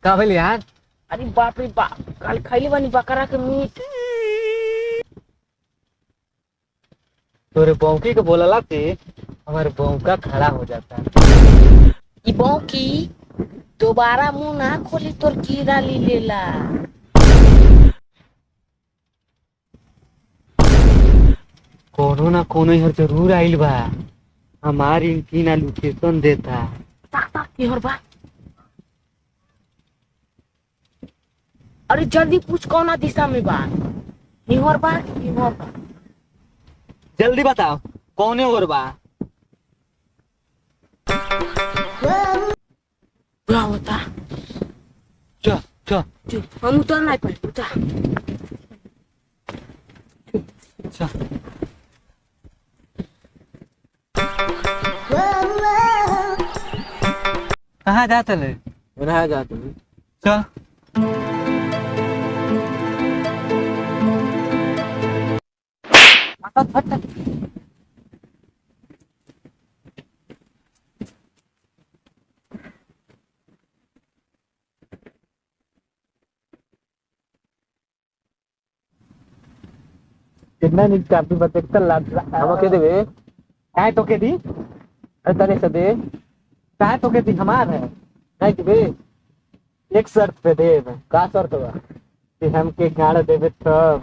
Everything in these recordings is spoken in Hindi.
का भइल यार? अरे बाप रे बाप, कल खैली बानी बकरा के मीट। तोरे बौकी के बोलला से हमारे बौका खड़ा हो जाता है। ई बौकी दोबारा मुंह ना खोली तोर कीड़ा ली लेला। कोनो ना कोनो यहाँ जरूर आइल बा। हमारी इनकी ना लोकेशन देता। ताक ताक केहर बा। अरे जल्दी पूछ कौना दिशा में बा। हिंगोर बा कि हिंगोर बा। जल्दी बताओ कौने ओर बा? क्या होता? चल चल हम उतर नहीं पाए उतर। चल। कहाँ जाते ले? रहा जाते चल। कितना नी काफी बतेक्ता लाट हम के देवे काय तो के दी? अरे तने से दे काय तो के दी हमार है। नहीं देवे एक शर्त पे देव का शर्त बा कि हमके गाड़ देवे तब।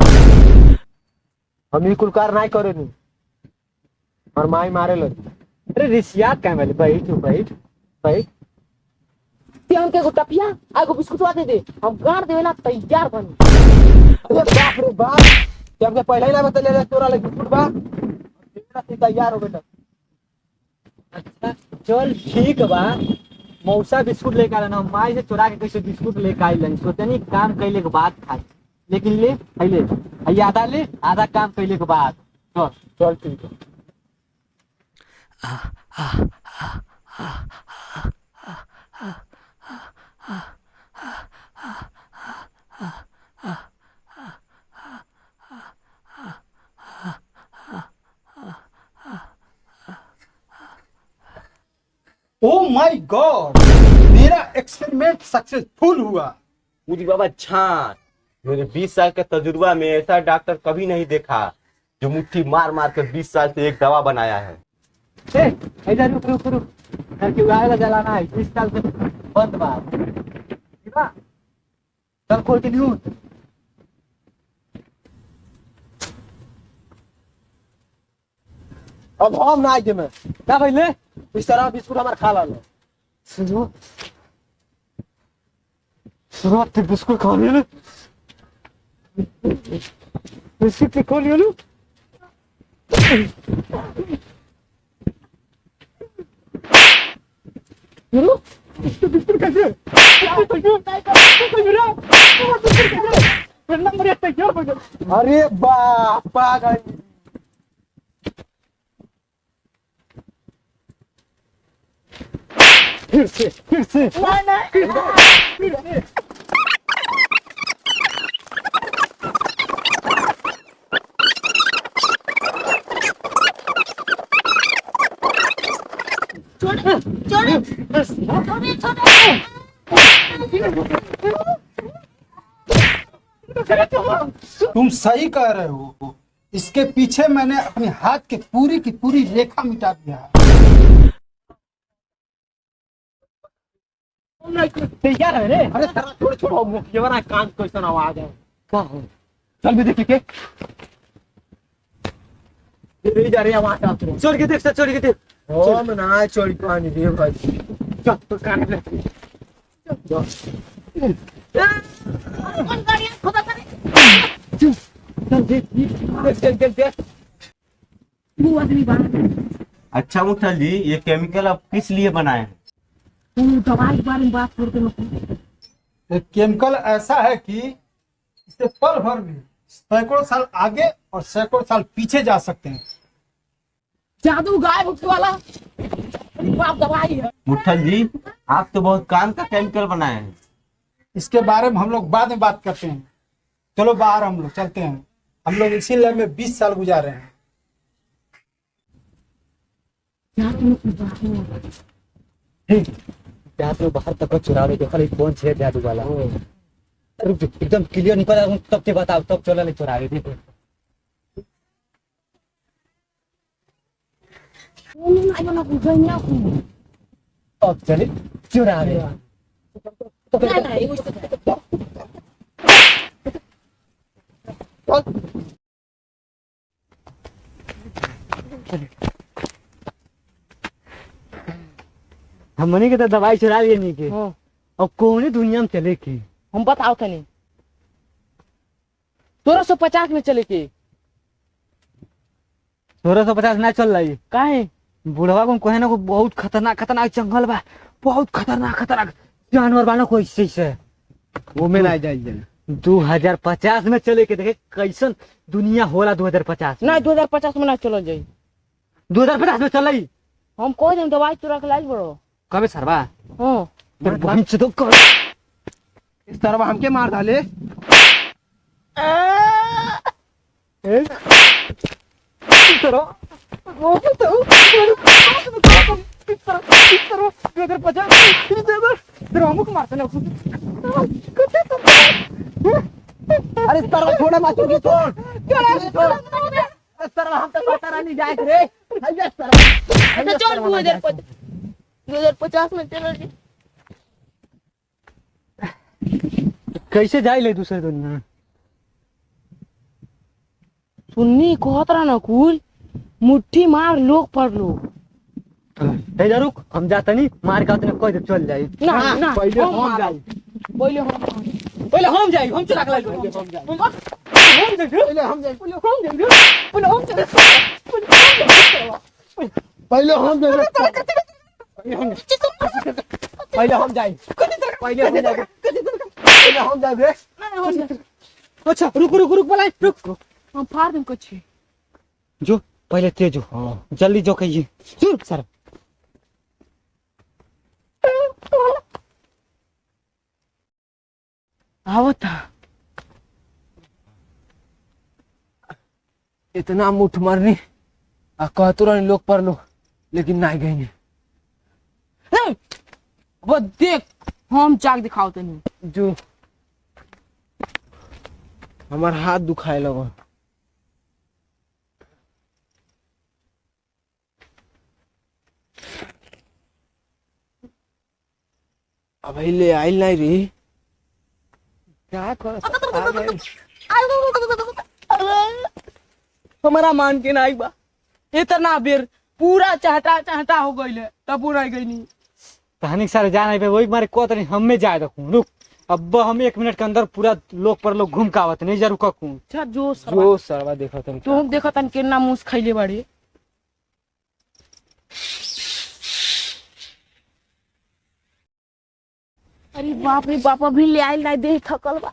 हम ई कुल कार नहीं करे नी और माई मारे लगी। अरे रिसिया क्या वाले बैठ बैठ बैठ। ते हमके एगो टपिया आगो बिस्कुटवा दे दे, हम गाड़ देवेला तैयार बनी। अरे बाप रे बाप, ते हमके पहले ही ना बता ले तोरा लगी बिस्कुट बा तेरा से तैयार हो बेटा। अच्छा चल ठीक बा। मौसा बिस्कुट लेकर आना, माई से चुरा के कैसे बिस्कुट लेकर आई लन। सोचनी काम कैले के बाद खाई, लेकिन ले पहले आधा ले, आधा काम कैले के बाद। चल चल ठीक है। ओह माय गॉड, मेरा एक्सपेरिमेंट सक्सेसफुल हुआ। पूरी बाबा छान। मेरे 20 साल के तजुर्बा में ऐसा डॉक्टर कभी नहीं देखा जो मुट्ठी मार मार कर 20 साल से एक दवा बनाया है। इधर रुक रुक रुक। घर के उड़ाएगा जलाना है, 20 साल से बंद बात। ठीक है? चल खोल के न्यूज। अब हम ना आए में क्या भाई ले? इस तरह बिस्कुट हमार खा ला। सुनो सुनो, ते बिस्कुट खा ले। बिस्कुट खा लियो लो। हेलो बिस्कुट खा ले। अरे बाप पागल। फिर से तुम सही कह रहे हो, इसके पीछे मैंने अपने हाथ के पूरी की पूरी रेखा मिटा दिया है। तैयार है रे? अरे सारा छोड़ छोड़ मुखिया ना कान कैसन आवाज है। क्या हो? चल भी देख के ये जा रही है आवाज आती है। चोर के देख, चोर के देख। हम ना चोरी पानी रे भाई। चल तो कान ले। कौन गाड़ियां खुदा करे? चल देख। तू आदमी बाहर अच्छा मुठल जी, ये केमिकल आप किस लिए बनाए हैं? तू दवाई के बारे में बात करते मत। ये केमिकल ऐसा है कि इससे पल भर में सैकड़ों साल आगे और सैकड़ों साल पीछे जा सकते हैं। जादू गायब उठने वाला बाप दवाई है। मुठल जी, आप तो बहुत काम का केमिकल बनाए हैं। इसके बारे में हम लोग बाद में बात करते हैं। चलो बाहर हम लोग चलते हैं। हम लोग इसी लैब में 20 साल गुजारे हैं। क्या तुम बात नहीं ठीक प्यास में बाहर तक चुरा रहे देखा कौन छे जादू वाला रुक जा, एकदम क्लियर निकल रहा तब के बताओ तब चला ले चुरा रहे देखो Ay, mana buganya aku. अब चले चुरा रहे Nah, nah, ibu itu. हमने के तो दवाई चुरा लिए नहीं के हाँ, अब कौन दुनिया में चले की हम बताओ तनी 1650 में चले के 1650 ना चल रही काहे बुढ़वा को कहे ना को बहुत खतरनाक खतरनाक जंगल बा बहुत खतरनाक खतरनाक जानवर वाला को ऐसे से वो में ना जाइए 2050 में चले के देखे कैसन दुनिया होला 2050 ना 2050 में ना चलो जाई 2050 में चल रही हम कोई दिन दवाई चुरा के लाइल बड़ो कबे सरवा हां तेरे बहन से तो कर इस तरह हमके मार डाले अरे इस तरह छोड़ा माचू की छोड़ इस तरह हम तो पता नहीं जाए रे इस तरह अच्छा चल 2050 में चलो जी कैसे जाए ले दूसरे दुनिया सुन्नी कहत रहा ना कुल मुट्ठी मार लोग पर लोग जा रुक हम जाता नहीं मार का कोई तो चल जाए ना ना पहले हम जाए पहले हम जाए हम चला के पहले हम जाए पहले हम जाए पहले हम जाए पहले हम जाए पहले हम जाए रे अच्छा रुक रुक रुक बोला रुक हम फाड़ दें कुछ जो पहले तेज हो जल्दी जो कहिए सुन सर आवता इतना मुठ मारनी आ कहतो रहनी लोग पर लो लेकिन नहीं गई वो देख हम जाग दिखाओ तनी जो हमार हाथ दुखाए लगो अब ले आइल नहीं रही क्या कर हमारा मान के नहीं बा इतना बेर पूरा चाहता हो गई है तब पूरा गई नहीं कहानी सारे जाने पे वही मारे को नहीं हम में जाए रखूं रुक अब हम 1 मिनट के अंदर पूरा लोग पर लोग घूम के आवत नहीं जरूर ककूं अच्छा जो सरवा देखो तुम तो हम देखो तन कितना मुंह खैले बाड़ी अरे बाप रे बाप भी ले आइल नहीं देह थकल बा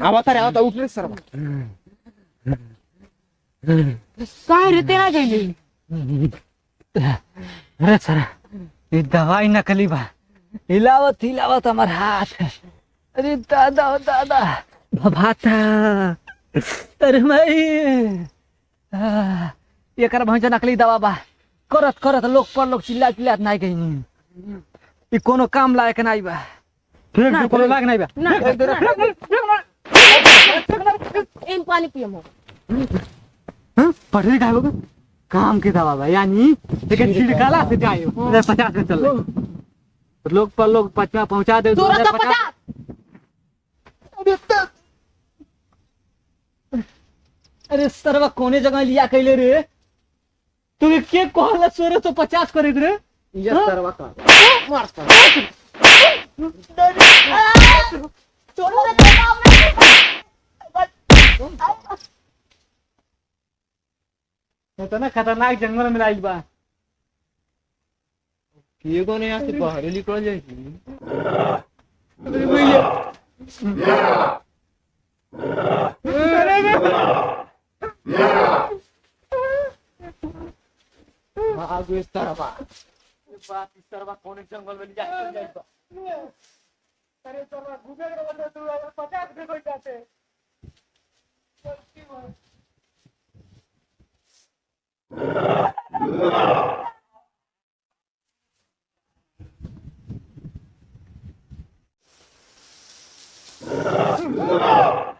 आवता उठ रे सरवा काहे रे तेरा गइले अरे सर ये दवाई नकली बा हिलावत हमार हाथ अरे दादा भाता अरे मई ये कर भैंसा नकली दवा बा करत लोग पर लोग चिल्ला नहीं गई ये कोनो काम लायक नहीं बा फिर कोनो लायक नहीं बा इन पानी पियम पढ़ने का होगा काम की दवा बा यानी लेकिन छिड़काला से जाए 50 में चल लोग पर लोग पचमा पहुंचा दे 2050 अरे सरवा कोने जगह लिया कैले रे तू के कहला 1650 करे रे ये सरवा का मार इतना खतरनाक जंगल में आइल बा ये कोने यहाँ से बाहर निकल जाएगी आगे इस तरफ बात इस तरह कोने जंगल में जाए अरे सरवा घूमे के बंदे तू 50 में कोई जाते Yeah.